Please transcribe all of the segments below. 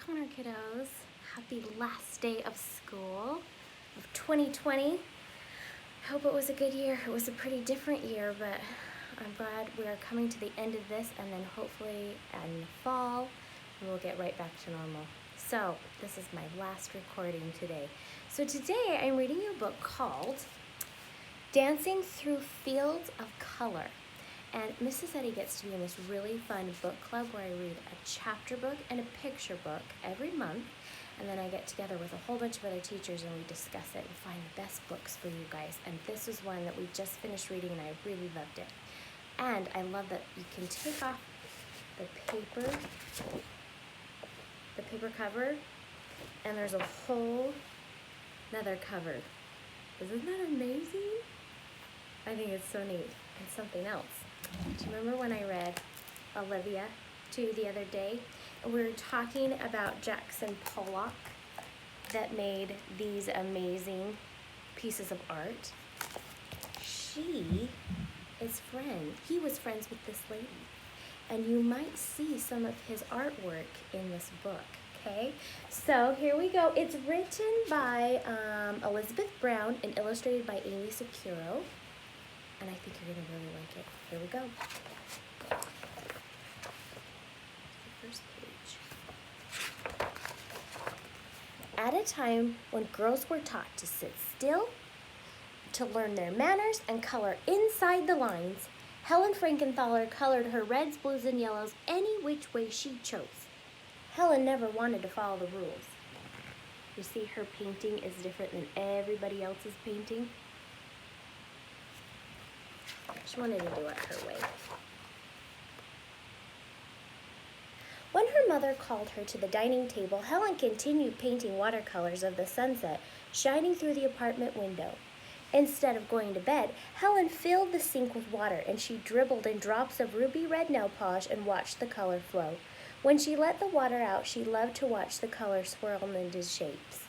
Come on, kiddos. Happy last day of school of 2020. I hope it was a good year. It was a pretty different year, but I'm glad we are coming to the end of this, and then hopefully in the fall, we'll get right back to normal. So this is my last recording today. So today I'm reading a book called Dancing Through Fields of Color. And Mrs. Eddie gets to be in this really fun book club where I read a chapter book and a picture book every month. And then I get together with a whole bunch of other teachers and we discuss it and find the best books for you guys. And this is one that we just finished reading and I really loved it. And I love that you can take off the paper cover, and there's a whole another cover. Isn't that amazing? I think it's so neat. And something else. Do you remember when I read Olivia to you the other day? And we were talking about Jackson Pollock that made these amazing pieces of art. He was friends with this lady. And you might see some of his artwork in this book, okay? So here we go. It's written by Elizabeth Brown and illustrated by Amy Securo. And I think you're going to really like it. Here we go. First page. At a time when girls were taught to sit still, to learn their manners and color inside the lines, Helen Frankenthaler colored her reds, blues, and yellows any which way she chose. Helen never wanted to follow the rules. You see, her painting is different than everybody else's painting. She wanted to do it her way. When her mother called her to the dining table, Helen continued painting watercolors of the sunset shining through the apartment window. Instead of going to bed, Helen filled the sink with water and she dribbled in drops of ruby red nail polish and watched the color flow. When she let the water out, she loved to watch the color swirl into shapes.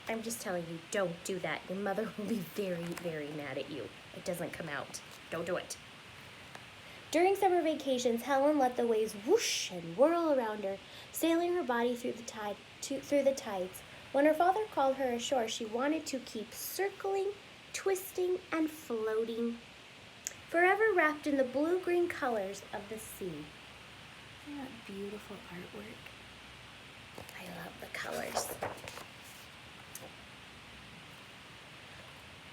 I'm just telling you, don't do that. Your mother will be very, very mad at you. It doesn't come out. Don't do it. During summer vacations, Helen let the waves whoosh and whirl around her, sailing her body through the tides. When her father called her ashore, she wanted to keep circling, twisting, and floating, forever wrapped in the blue-green colors of the sea. Isn't that beautiful artwork? I love the colors.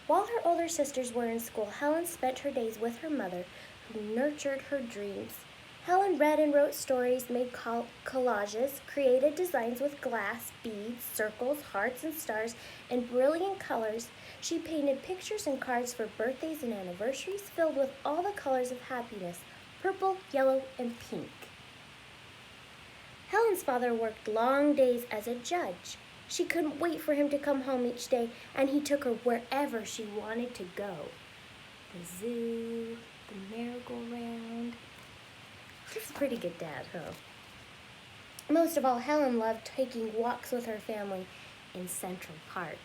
While her older sisters were in school, Helen spent her days with her mother, who nurtured her dreams. Helen read and wrote stories, made collages, created designs with glass, beads, circles, hearts, and stars in brilliant colors. She painted pictures and cards for birthdays and anniversaries filled with all the colors of happiness, purple, yellow, and pink. Helen's father worked long days as a judge. She couldn't wait for him to come home each day, and he took her wherever she wanted to go. The zoo, the merry-go-round. He's a pretty good dad, huh? Most of all, Helen loved taking walks with her family in Central Park.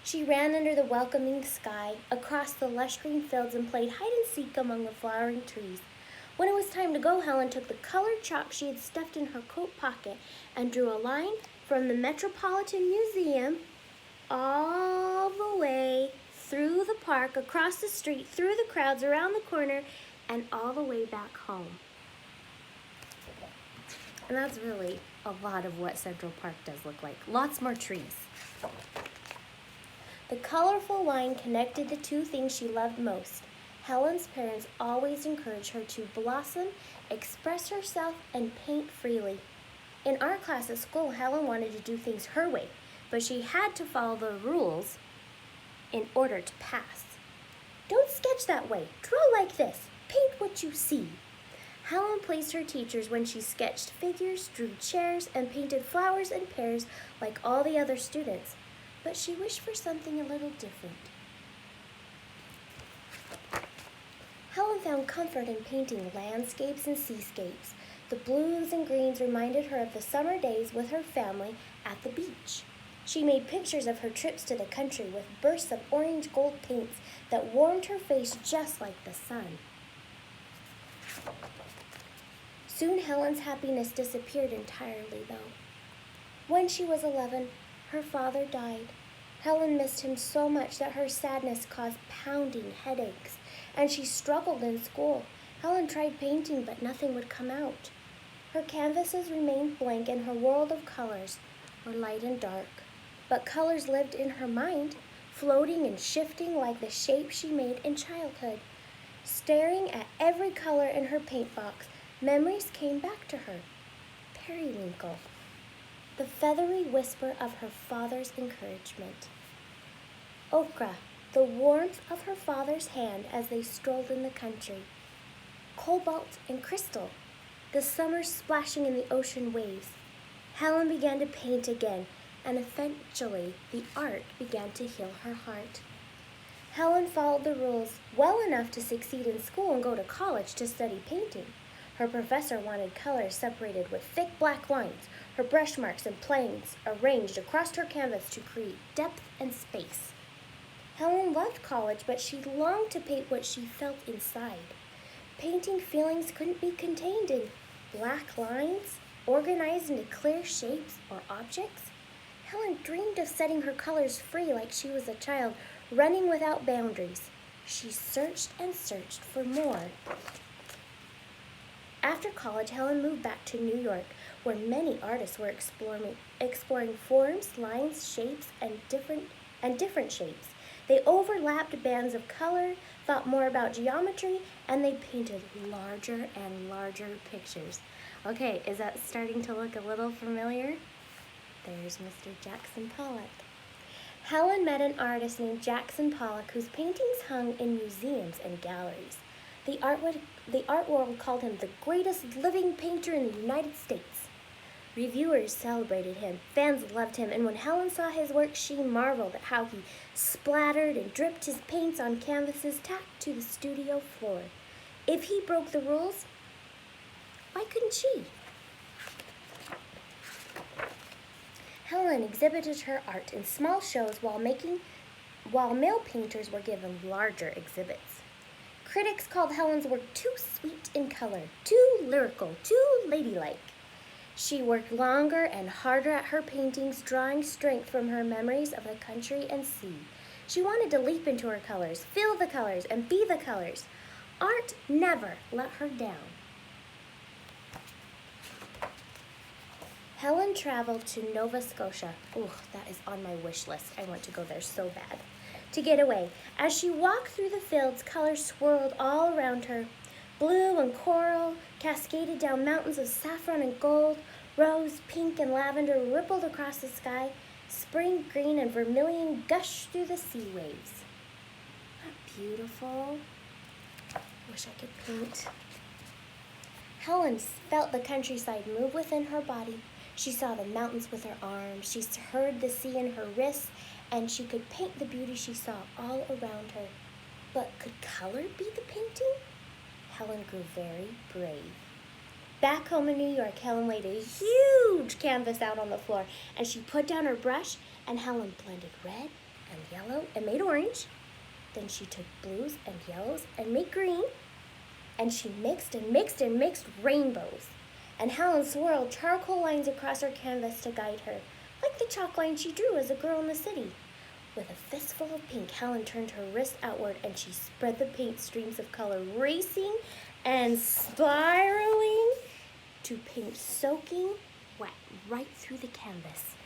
She ran under the welcoming sky, across the lush green fields, and played hide-and-seek among the flowering trees. When it was time to go, Helen took the colored chalk she had stuffed in her coat pocket and drew a line from the Metropolitan Museum all the way through the park, across the street, through the crowds, around the corner, and all the way back home. And that's really a lot of what Central Park does look like. Lots more trees. The colorful line connected the two things she loved most. Helen's parents always encouraged her to blossom, express herself, and paint freely. In art class at school, Helen wanted to do things her way, but she had to follow the rules in order to pass. Don't sketch that way. Draw like this. Paint what you see. Helen pleased her teachers when she sketched figures, drew chairs, and painted flowers and pears like all the other students. But she wished for something a little different. Helen found comfort in painting landscapes and seascapes. The blues and greens reminded her of the summer days with her family at the beach. She made pictures of her trips to the country with bursts of orange gold paints that warmed her face just like the sun. Soon Helen's happiness disappeared entirely, though. When she was 11, her father died. Helen missed him so much that her sadness caused pounding headaches, and she struggled in school. Helen tried painting, but nothing would come out. Her canvases remained blank, and her world of colors were light and dark. But colors lived in her mind, floating and shifting like the shapes she made in childhood. Staring at every color in her paint box, memories came back to her. Periwinkle. The feathery whisper of her father's encouragement. Ochre, the warmth of her father's hand as they strolled in the country. Cobalt and crystal, the summer splashing in the ocean waves. Helen began to paint again, and eventually the art began to heal her heart. Helen followed the rules well enough to succeed in school and go to college to study painting. Her professor wanted colors separated with thick black lines, her brush marks and planes arranged across her canvas to create depth and space. Helen loved college, but she longed to paint what she felt inside. Painting feelings couldn't be contained in black lines, organized into clear shapes or objects. Helen dreamed of setting her colors free like she was a child, running without boundaries. She searched and searched for more. After college, Helen moved back to New York, where many artists were exploring forms, lines, shapes, and different shapes. They overlapped bands of color, thought more about geometry, and they painted larger and larger pictures. Okay, is that starting to look a little familiar? There's Mr. Jackson Pollock. Helen met an artist named Jackson Pollock whose paintings hung in museums and galleries. The art world called him the greatest living painter in the United States. Reviewers celebrated him, fans loved him, and when Helen saw his work, she marveled at how he splattered and dripped his paints on canvases tacked to the studio floor. If he broke the rules, why couldn't she? Helen exhibited her art in small shows while male painters were given larger exhibits. Critics called Helen's work too sweet in color, too lyrical, too ladylike. She worked longer and harder at her paintings, drawing strength from her memories of the country and sea. She wanted to leap into her colors, feel the colors, and be the colors. Art never let her down. Helen traveled to Nova Scotia. Ooh, that is on my wish list. I want to go there so bad. To get away. As she walked through the fields, colors swirled all around her. Blue and coral cascaded down mountains of saffron and gold. Rose, pink, and lavender rippled across the sky. Spring green and vermilion gushed through the sea waves. Not beautiful? Wish I could paint. Helen felt the countryside move within her body. She saw the mountains with her arms. She heard the sea in her wrists, and she could paint the beauty she saw all around her. But could color be the painting? Helen grew very brave. Back home in New York, Helen laid a huge canvas out on the floor, and she put down her brush, and Helen blended red and yellow and made orange. Then she took blues and yellows and made green, and she mixed and mixed and mixed rainbows. And Helen swirled charcoal lines across her canvas to guide her, like the chalk lines she drew as a girl in the city. With a fistful of pink, Helen turned her wrist outward and she spread the paint streams of color, racing and spiraling to paint soaking wet right through the canvas,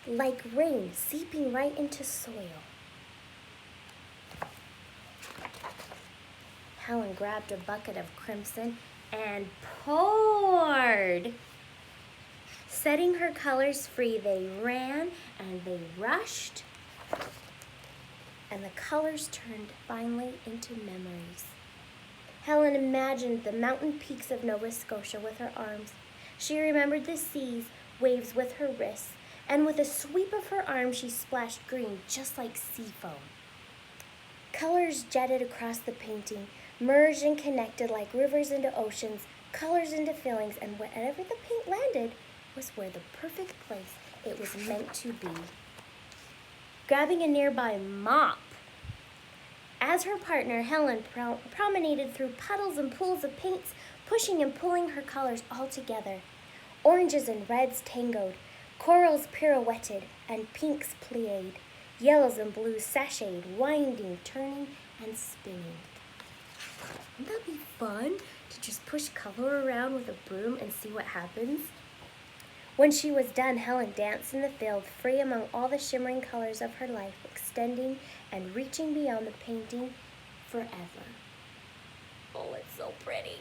like rain seeping right into soil. Helen grabbed a bucket of crimson and poured. Setting her colors free, they ran and they rushed, and the colors turned finally into memories. Helen imagined the mountain peaks of Nova Scotia with her arms. She remembered the sea's waves with her wrists, and with a sweep of her arm, she splashed green just like sea foam. Colors jetted across the painting, merged and connected like rivers into oceans, colors into feelings, and wherever the paint landed was where the perfect place it was meant to be. Grabbing a nearby mop, as her partner, Helen promenaded through puddles and pools of paints, pushing and pulling her colors all together. Oranges and reds tangoed, corals pirouetted, and pinks plied, yellows and blues sashayed, winding, turning, and spinning. Wouldn't that be fun to just push color around with a broom and see what happens? When she was done, Helen danced in the field, free among all the shimmering colors of her life, extending and reaching beyond the painting forever. Oh, it's so pretty.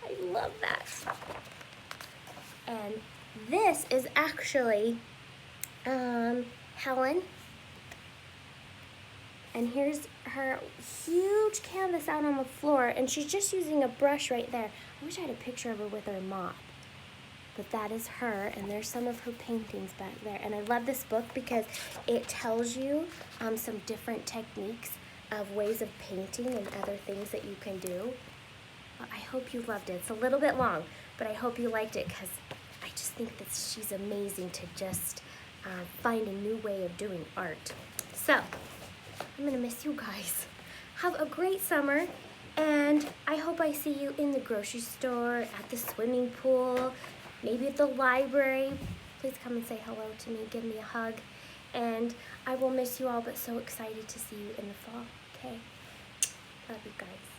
I love that. And this is actually Helen. And here's her huge canvas out on the floor, and she's just using a brush right there. I wish I had a picture of her with her mop. But that is her, and there's some of her paintings back there. And I love this book because it tells you some different techniques of ways of painting and other things that you can do. I hope you loved it. It's a little bit long, but I hope you liked it because I just think that she's amazing to just find a new way of doing art. So, I'm gonna miss you guys. Have a great summer, and I hope I see you in the grocery store, at the swimming pool, maybe at the library. Please come and say hello to me, give me a hug, and I will miss you all, but so excited to see you in the fall, okay? Love you guys.